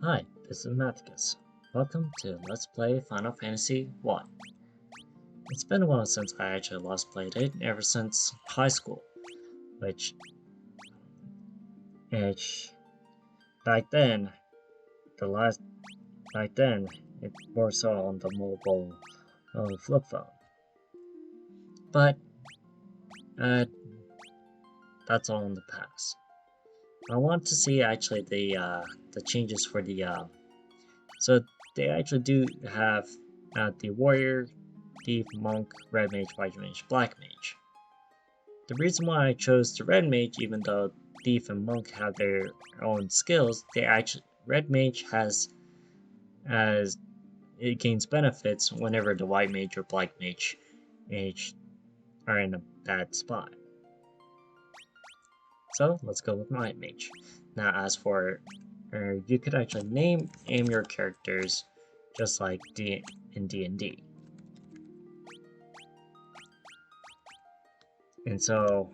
Hi, this is Mathicus. Welcome to Let's Play Final Fantasy 1. It's been a while since I actually last played it, ever since high school, which, which back then, the last, back then, it more so on the mobile flip phone. But, uh, that's all in the past. I want to see actually the changes for so they actually do have the warrior, thief, monk, red mage, white mage, black mage. The reason why I chose the red mage, even though thief and monk have their own skills, they actually red mage has as it gains benefits whenever the white mage or black mage are in a bad spot. So let's go with white mage. Now, as for you could actually aim your characters just like in D&D. And so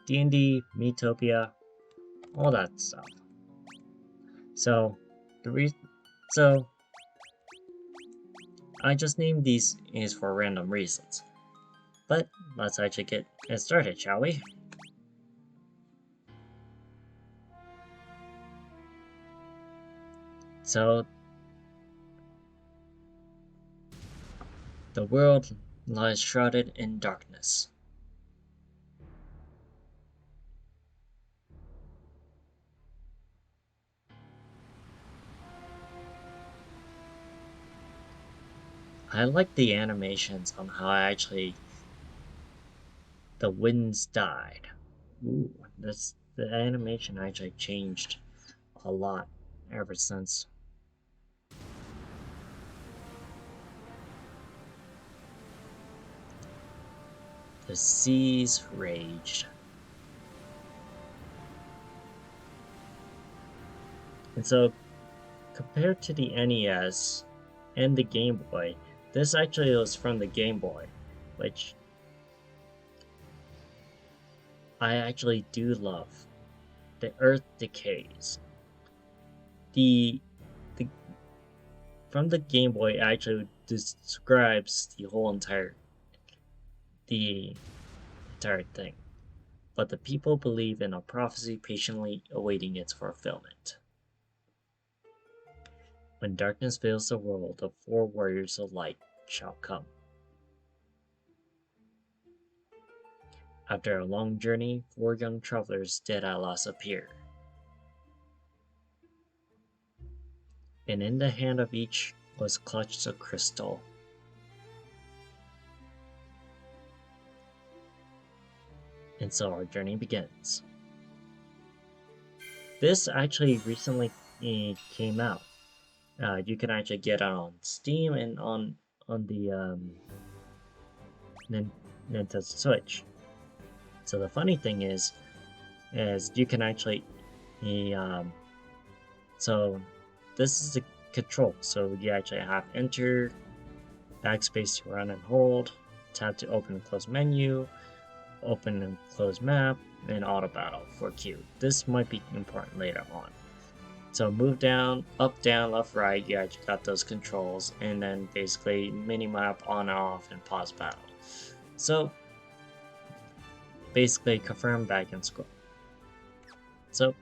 D&D, Metopia, all that stuff. So so I just named these is for random reasons. But let's actually get it started, shall we? So the world lies shrouded in darkness. I like the animations on how actually the winds died. Ooh, the animation actually changed a lot ever since. The seas raged. And so, compared to the NES and the Game Boy, this actually was from the Game Boy, which I actually do love. The Earth decays. The the from the Game Boy actually describes the entire thing. But the people believe in a prophecy patiently awaiting its fulfillment. When darkness veils the world, the four warriors of light shall come. After a long journey, four young travelers did at last appear. And in the hand of each was clutched a crystal. And so our journey begins. This actually recently came out. You can actually get it on Steam and on the Nintendo Switch. So the funny thing is you can actually um, so this is the control. So you actually have enter, backspace to run and hold, tab to open and close menu, open and close map, and auto battle for Q. This might be important later on. So move down, up, down, left, right, you actually got those controls, and then basically mini map on and off and pause battle. So basically confirm back and scroll. So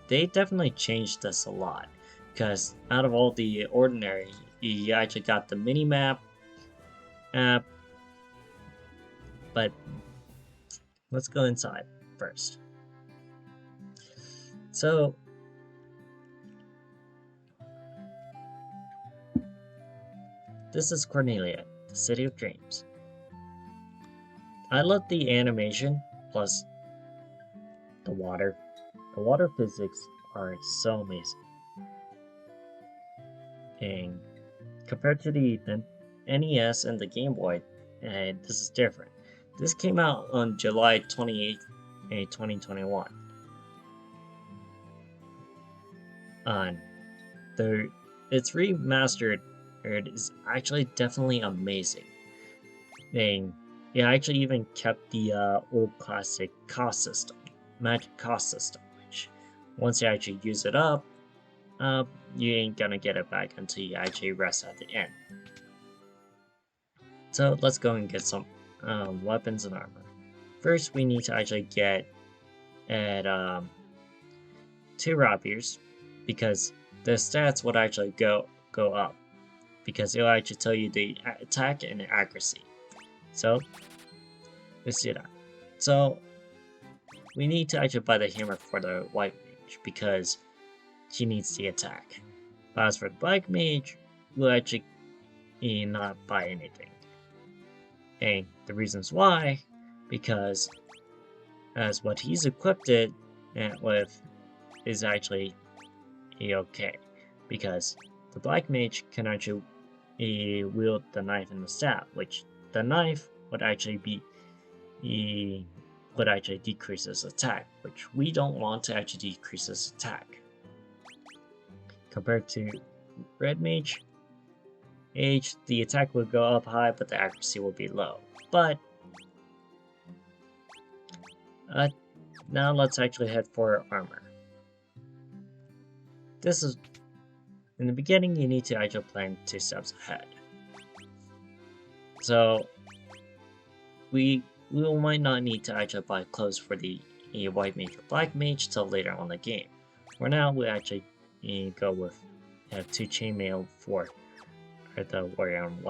they definitely changed this a lot because out of all the ordinary, you actually got the mini map app, but let's go inside first. So this is Cornelia, the City of Dreams. I love the animation plus the water. The water physics are so amazing. And compared to the NES and the Game Boy, this is different. This came out on July 28th, 2021. On the it's remastered. It is actually definitely amazing. And it actually even kept the old classic cost system. magic cost system, which once you actually use it up, you ain't gonna get it back until you actually rest at the end. So let's go and get some weapons and armor. First, we need to actually get at 2 rapiers, because the stats would actually go up, because it'll actually tell you the attack and the accuracy. So let's do that. So we need to actually buy the hammer for the white mage because she needs the attack. But as for the black mage, we'll actually not buy anything. And the reasons why, because as what he's equipped it with is actually okay, because the black mage can actually wield the knife and the staff, which the knife would actually decrease his attack, which we don't want to actually decrease his attack. Compared to red mage, the attack will go up high, but the accuracy will be low. But now let's actually head for armor. This is, in the beginning, you need to actually plan 2 steps ahead. So we might not need to actually buy clothes for the white mage or black mage till later on in the game. For now, we actually go with 2 chainmail for the warrior and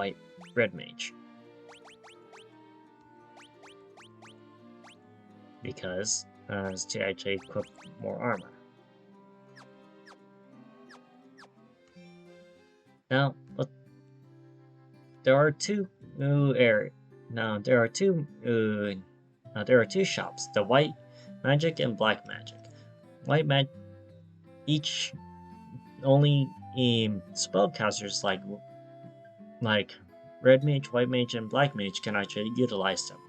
red mage, because to actually equip more armor. Now, there are 2 there are two shops: the white magic and black magic. White magic, each only spellcasters like red mage, white mage, and black mage can actually utilize them.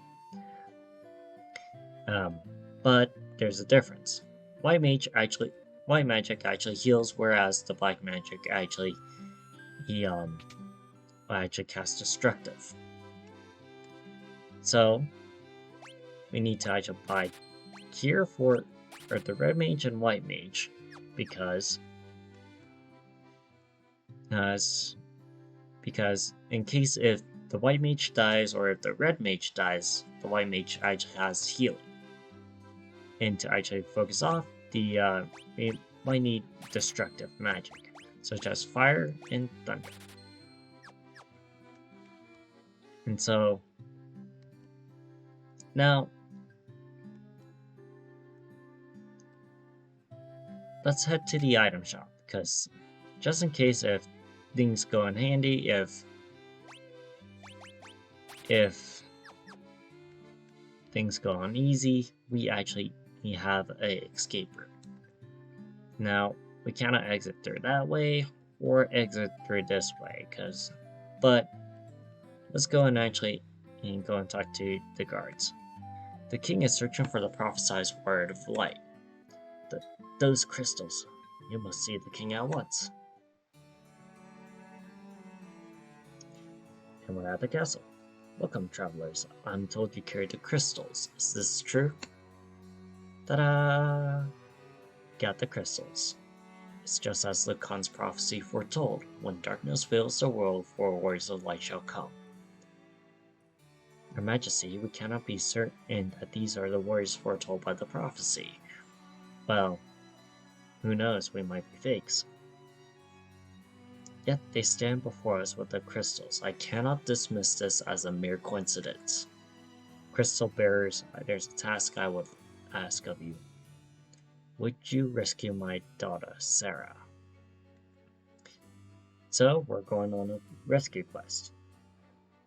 But there's a difference. White magic actually heals, whereas the black magic actually casts destructive. So we need to actually buy gear for the red mage and white mage, because in case if the white mage dies or if the red mage dies, the white mage actually has healing. And to actually focus off, we might need destructive magic, such as fire and thunder. And so now let's head to the item shop, because just in case if things go in handy, if things go on easy, we actually have a escape route. Now we cannot exit through that way or exit through this way, but let's go and actually go and talk to the guards. The king is searching for the prophesied word of light. Those crystals. You must see the king at once. And we're at the castle. Welcome, travelers. I'm told you carry the crystals. Is this true? Ta-da! Got the crystals. It's just as Lucan's prophecy foretold. When darkness fills the world, 4 warriors of light shall come. Your Majesty, we cannot be certain that these are the warriors foretold by the prophecy. Well, who knows, we might be fakes. Yet they stand before us with the crystals. I cannot dismiss this as a mere coincidence. Crystal bearers, there's a task I would ask of you. Would you rescue my daughter, Sarah? So, we're going on a rescue quest.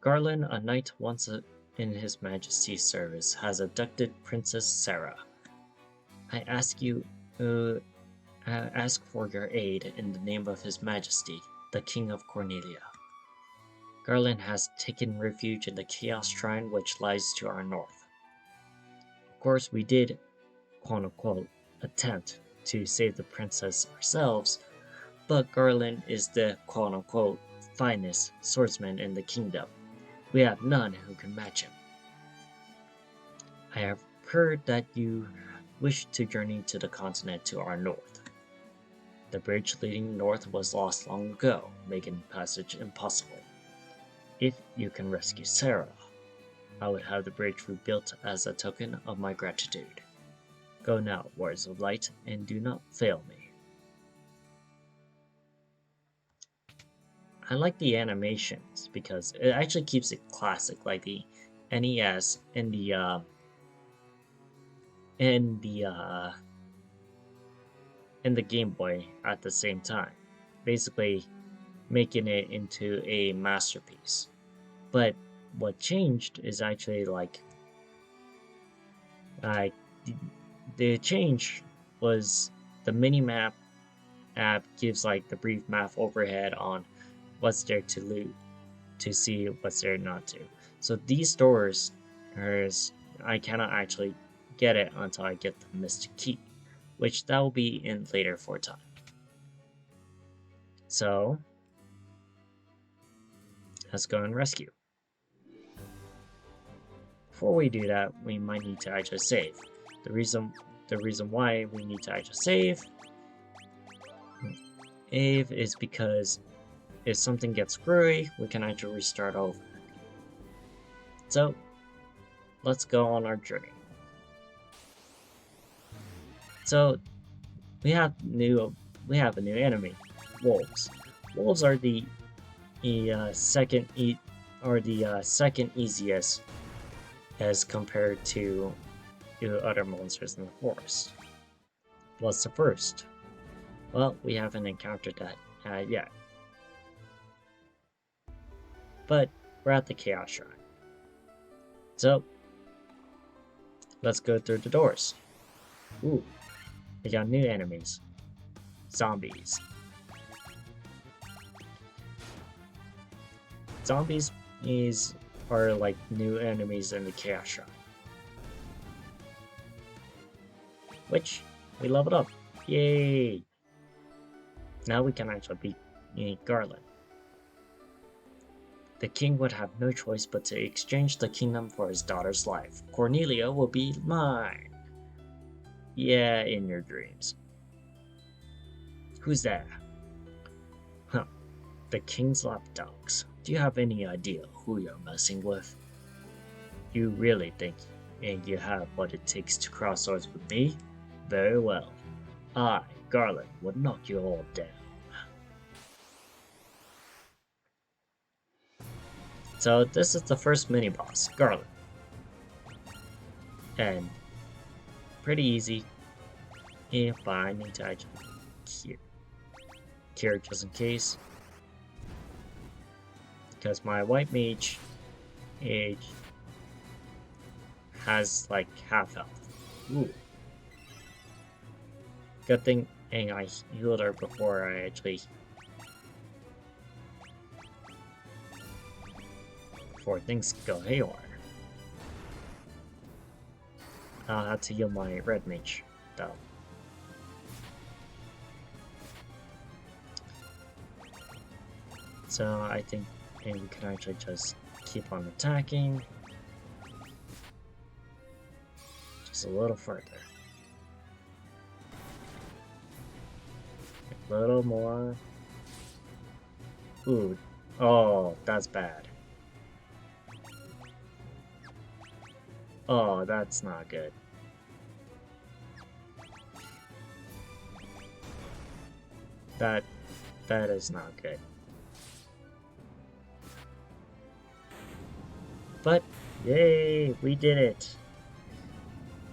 Garland, a knight once in His Majesty's service, has abducted Princess Sarah. I ask for your aid in the name of His Majesty, the King of Cornelia. Garland has taken refuge in the Chaos Shrine, which lies to our north. Of course, we did, quote-unquote, attempt to save the princess ourselves, but Garland is the quote-unquote finest swordsman in the kingdom. We have none who can match him. I have heard that you wished to journey to the continent to our north. The bridge leading north was lost long ago, making passage impossible. If you can rescue Sarah, I would have the bridge rebuilt as a token of my gratitude. Go now, Warriors of Light, and do not fail me. I like the animations because it actually keeps it classic, like the NES and the Game Boy at the same time, basically making it into a masterpiece. But what changed is actually like the change was the mini map app gives like the brief map overhead on what's there to loot, to see what's there not to. So these doors, I cannot actually get it until I get the Mystic Key, which that will be in later for time. So let's go and rescue. Before we do that, we might need to actually save. The reason why we need to actually save is because if something gets screwy, we can actually restart over. So let's go on our journey. So we have a new enemy, wolves. Wolves are the second easiest as compared to other monsters in the forest. What's the first? Well, we haven't encountered that yet. But we're at the Chaos Shrine. So let's go through the doors. Ooh, we got new enemies. Zombies. Zombies are like new enemies in the Chaos Shrine. Which we leveled up. Yay! Now we can actually beat Garland. The king would have no choice but to exchange the kingdom for his daughter's life. Cornelia will be mine. Yeah, in your dreams. Who's that? Huh. The king's lapdogs. Do you have any idea who you're messing with? You really think you have what it takes to cross swords with me? Very well. I, Garland, would knock you all down. So this is the first mini-boss, Garland. And pretty easy. If I need to actually cure just in case. Because my white mage has like half health. Ooh. Good thing I healed her before I actually before things go haywire. I'll have to heal my red mage though. So I think maybe we can actually just keep on attacking. Just a little further. A little more. Ooh. Oh, that's bad. Oh, that's not good. That is not good. But, yay, we did it!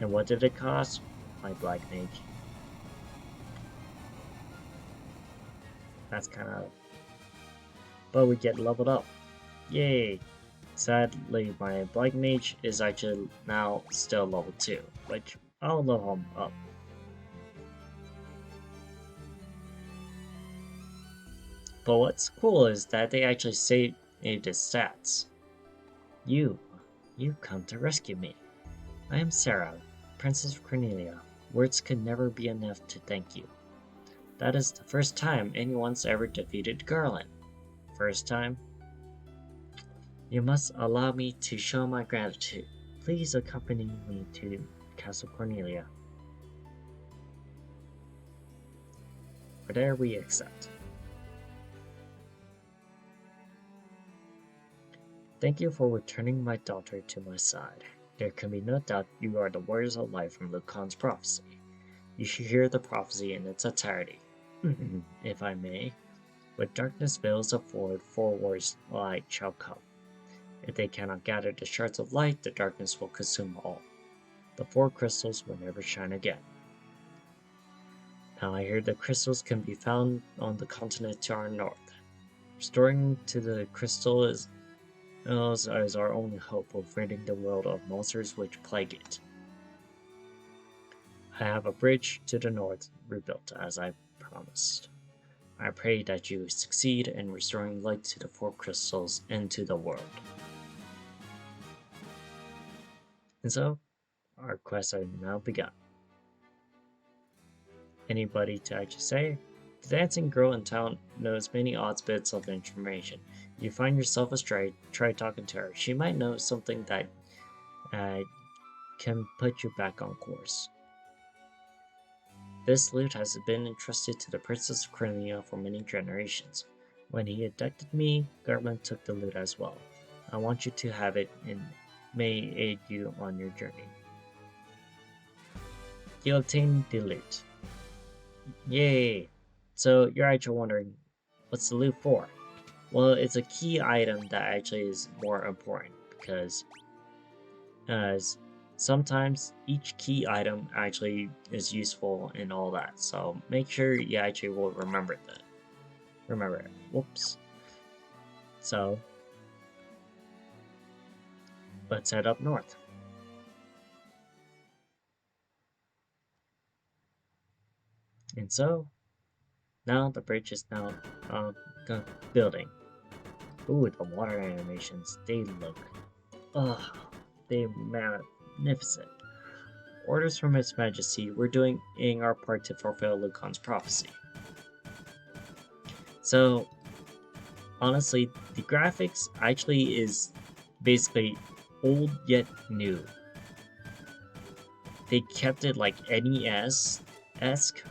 And what did it cost? My black mage. That's kind of... But we get leveled up. Yay! Sadly, my black mage is actually now still level 2, which I'll level him up. But what's cool is that they actually saved his stats. You come to rescue me. I am Sarah, Princess of Cornelia. Words could never be enough to thank you. That is the first time anyone's ever defeated Garland. First time? You must allow me to show my gratitude. Please accompany me to Castle Cornelia. For there we accept. Thank you for returning my daughter to my side. There can be no doubt you are the warriors of light from Lucan's prophecy. You should hear the prophecy in its entirety. If I may. When darkness veils the forward, four warriors of light shall come. If they cannot gather the shards of light, the darkness will consume all. The four crystals will never shine again. Now I hear the crystals can be found on the continent to our north. Restoring to the crystal is our only hope of ridding the world of monsters which plague it. I have a bridge to the north rebuilt as I promised. I pray that you succeed in restoring light to the four crystals and to the world. And so, our quests are now begun. Anybody to actually say? The dancing girl in town knows many odd bits of information. You find yourself astray, try talking to her. She might know something that can put you back on course. This lute has been entrusted to the Princess of Cornelia for many generations. When he abducted me, Gartman took the lute as well. I want you to have it and may aid you on your journey. You obtained the lute. Yay! So you're actually wondering, what's the lute for? Well, it's a key item that actually is more important because sometimes each key item actually is useful and all that. So make sure you actually will remember that. Remember it. Whoops. So let's head up north. And so now the bridge is now building. Ooh, the water animations, they look, they're magnificent. Orders from His Majesty, we're doing our part to fulfill Lucan's prophecy. So, honestly, the graphics actually is basically old yet new. They kept it like NES-esque,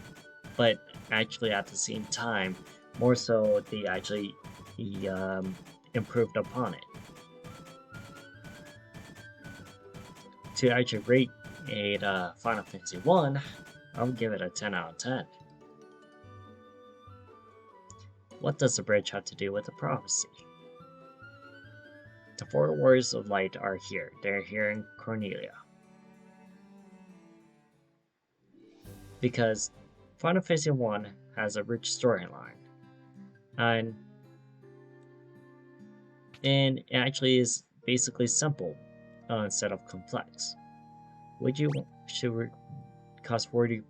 but actually at the same time, more so they actually improved upon it. To actually rate a Final Fantasy 1, I'll give it a 10 out of 10. What does the bridge have to do with the prophecy? The four warriors of light are here. They're here in Cornelia. Because Final Fantasy 1 has a rich storyline. And it actually is basically simple instead of complex. Should we cost 40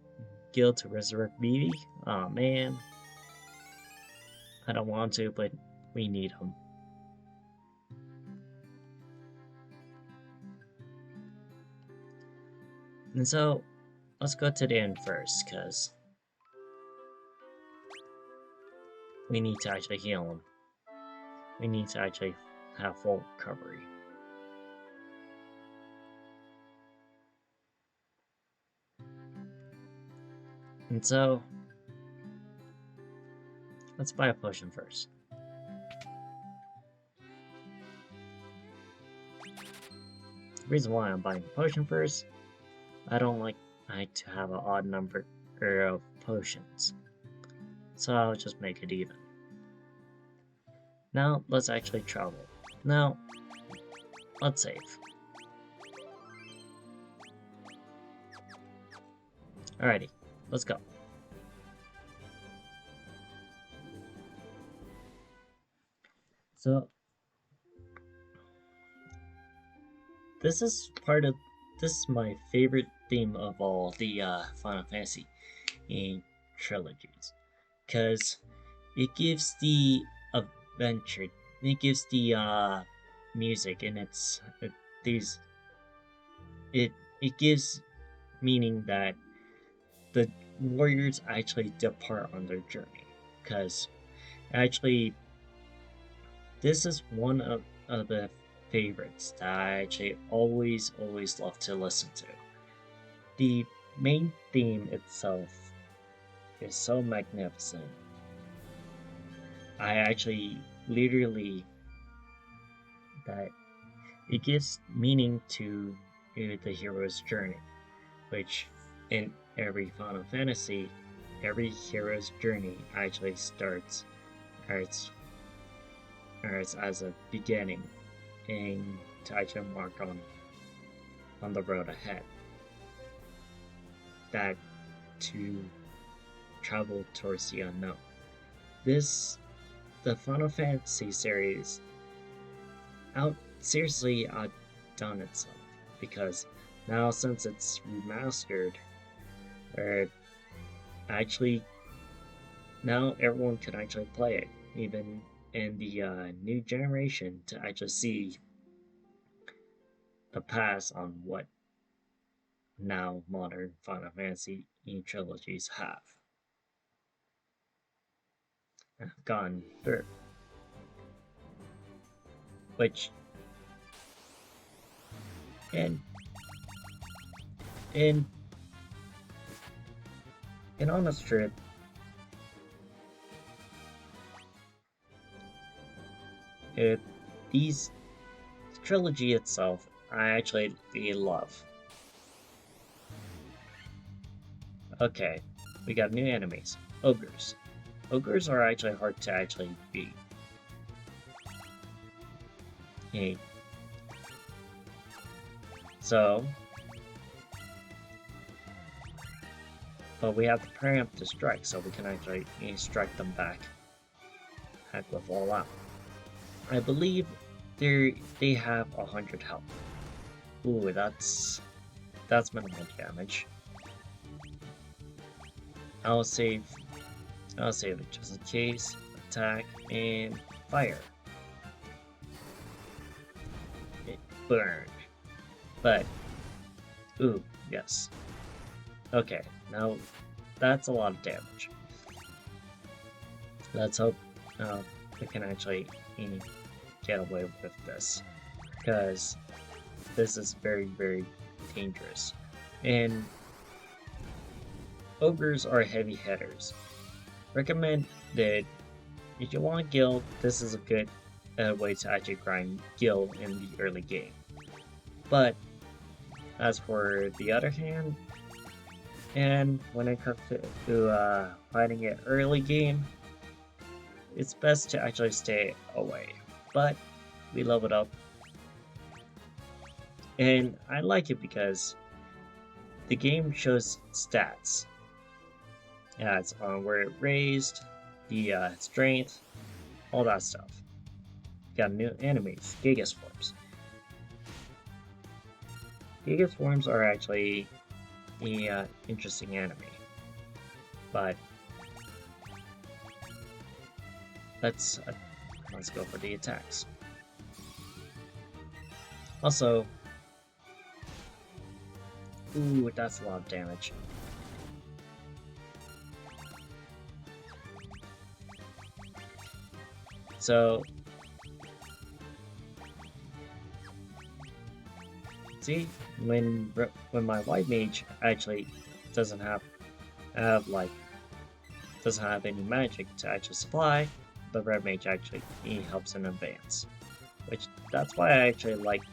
gil to resurrect Vivi? Aw, man. I don't want to, but we need him. And so, let's go to the end first, because we need to actually heal him. We need to actually have full recovery. And so, let's buy a potion first. The reason why I'm buying a potion first, I don't like to have an odd number of potions. So I'll just make it even. Now, let's actually travel. Now, let's save. Alrighty, let's go. So, this is my favorite theme of all the Final Fantasy trilogies, because it gives the adventure, it gives the music, and it gives meaning that the warriors actually depart on their journey, because actually this is one of the favorites that I actually always love to listen to. The main theme itself is so magnificent. I actually literally that it gives meaning to the hero's journey, which in every Final Fantasy, every hero's journey actually starts as, as a beginning and to actually mark on the road ahead. That to travel towards the unknown. The Final Fantasy series seriously outdone itself because now since it's remastered, or actually now everyone can actually play it, even in the new generation, to actually see the past on what now modern Final Fantasy trilogies have gone through, which and in in honest truth, it these trilogy itself I actually really love. Okay, we got new enemies. Ogres. Ogres are actually hard to actually beat. Hey. So, but we have to preempt the strike, so we can actually strike them back. Heck with all out. I believe they have 100 health. Ooh, that's minimal damage. I'll save it just in case. Attack and fire. It burned. But ooh, yes. Okay, now that's a lot of damage. Let's hope we can actually get away with this, because this is very, very dangerous. And ogres are heavy hitters. Recommend that if you want gil, this is a good way to actually grind gil in the early game. But as for the other hand, and when it comes to fighting it early game, it's best to actually stay away. But we leveled up, and I like it because the game shows stats. Yeah, it's on where it raised, the strength, all that stuff. Got new enemies, Gigaswarms. Gigaswarms are actually the interesting enemy, but let's go for the attacks. Also, ooh, that's a lot of damage. So, see, when my white mage actually doesn't have any magic to actually supply, the red mage actually helps in advance. Which that's why I actually like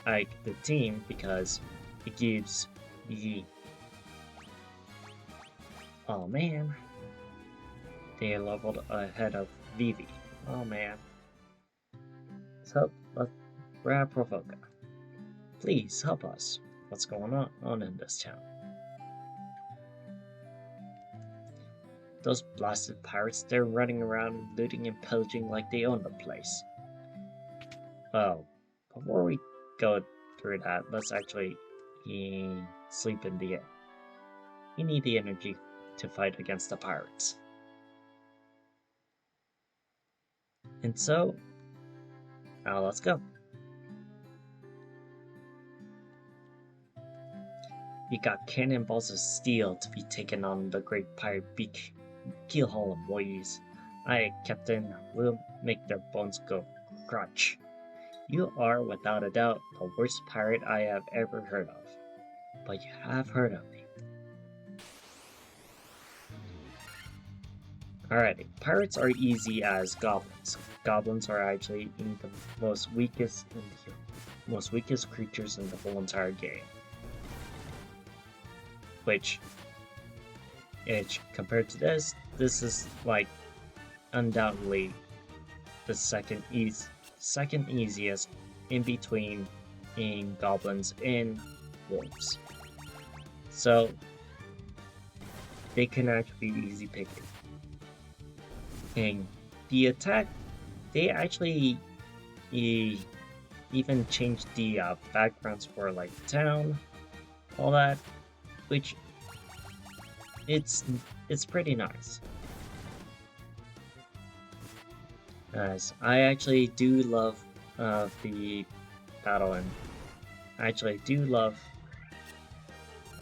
the team, because it gives the oh man, they leveled ahead of Vivi. Oh man. So let's grab Provoka. Please help us. What's going on in this town? Those blasted pirates, they're running around looting and pillaging like they own the place. Oh, before we go through that, let's actually sleep in the inn. We need the energy to fight against the pirates. And so, now let's go. You got cannonballs of steel to be taken on the great pirate beak. Keelhaul them, boys. Aye, Captain, we'll make their bones go crunch. You are, without a doubt, the worst pirate I have ever heard of. But you have heard of me. Alrighty, pirates are easy as goblins. Goblins are actually the most weakest creatures in the whole entire game. Which compared to this is like undoubtedly the second easiest in between in goblins and wolves. So they can actually be easy picking. And the attack, they actually even changed the backgrounds for like the town, all that, which it's pretty nice. As I actually do love the battle, and I actually do love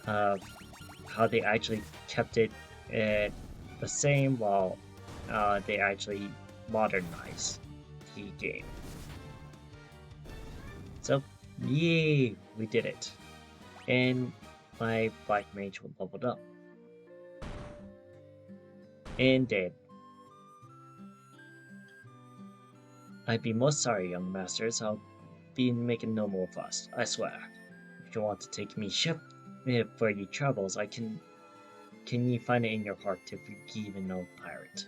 how they actually kept it the same while they actually modernized the game. So, yay, we did it. And my Black Mage leveled up. And dead. I'd be most sorry, young masters. I'll be making no more fuss, I swear. If you want to take me ship for your troubles, can you find it in your heart to forgive an old pirate?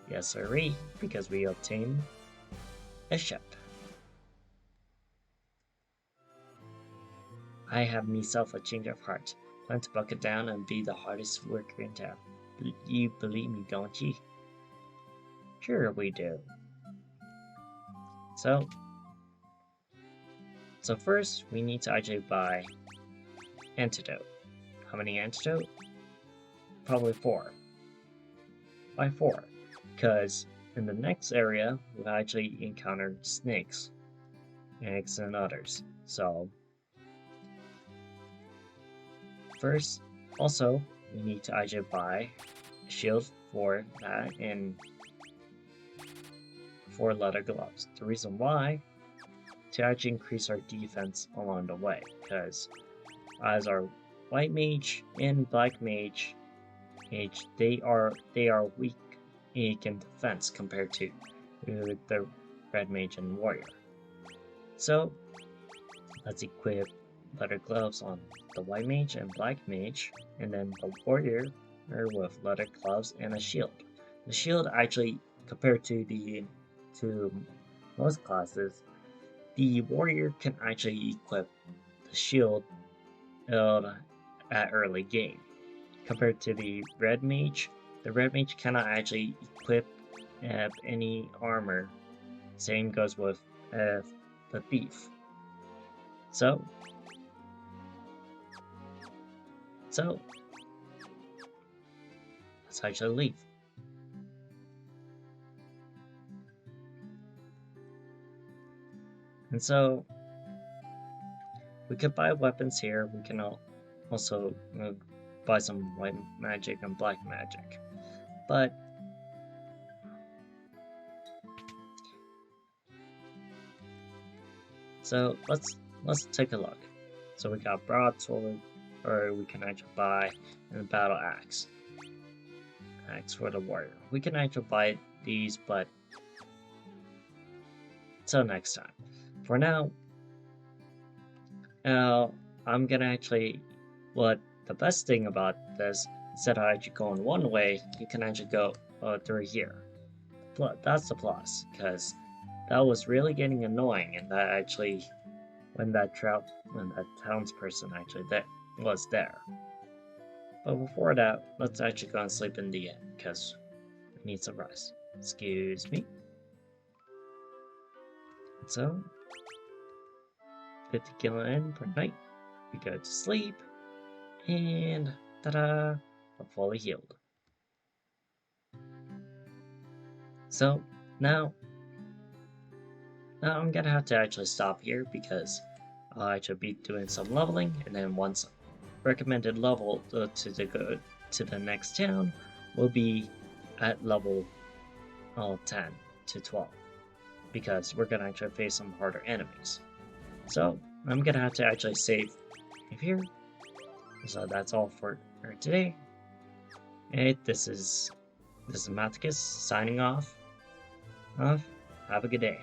Yes, sirree, because we obtained a ship. I have myself a change of heart. Plan to buckle down and be the hardest worker in town. You believe me, don't you? Sure we do. So first we need to actually buy antidote. How many antidote? Probably 4. Why 4? Because in the next area we've actually encountered snakes, eggs, and others. So first, also we need to actually buy a shield for that and 4 leather gloves. The reason why, to actually increase our defense along the way, because as our white mage and black mage, they are weak in defense compared to the red mage and warrior. So let's equip leather gloves on the white mage and black mage, and then the warrior with leather gloves and a shield. The shield actually, compared to most classes, the warrior can actually equip the shield at early game. Compared to the red mage cannot actually equip any armor. Same goes with the thief. So let's actually leave. And so we could buy weapons here. We can also buy some white magic and black magic. But so let's take a look. So we got broadsword, or we can actually buy a battle axe. Axe for the warrior. We can actually buy these, but till next time. For now, I'm gonna actually, the best thing about this, instead of actually going one way, you can actually go through here. That's the plus, because that was really getting annoying, and that actually, when that townsperson actually was there. But before that, let's actually go and sleep in the inn, because we need some rest. Excuse me. So, 50 gallon in per night. We go to sleep, and ta-da, I'm fully healed. So now I'm gonna have to actually stop here because I'll actually be doing some leveling, and then once recommended level to go to the next town will be at level 10 to 12, because we're gonna actually face some harder enemies. So I'm gonna have to actually save here. So that's all for today. And this is This is Maticus signing off. Have a good day.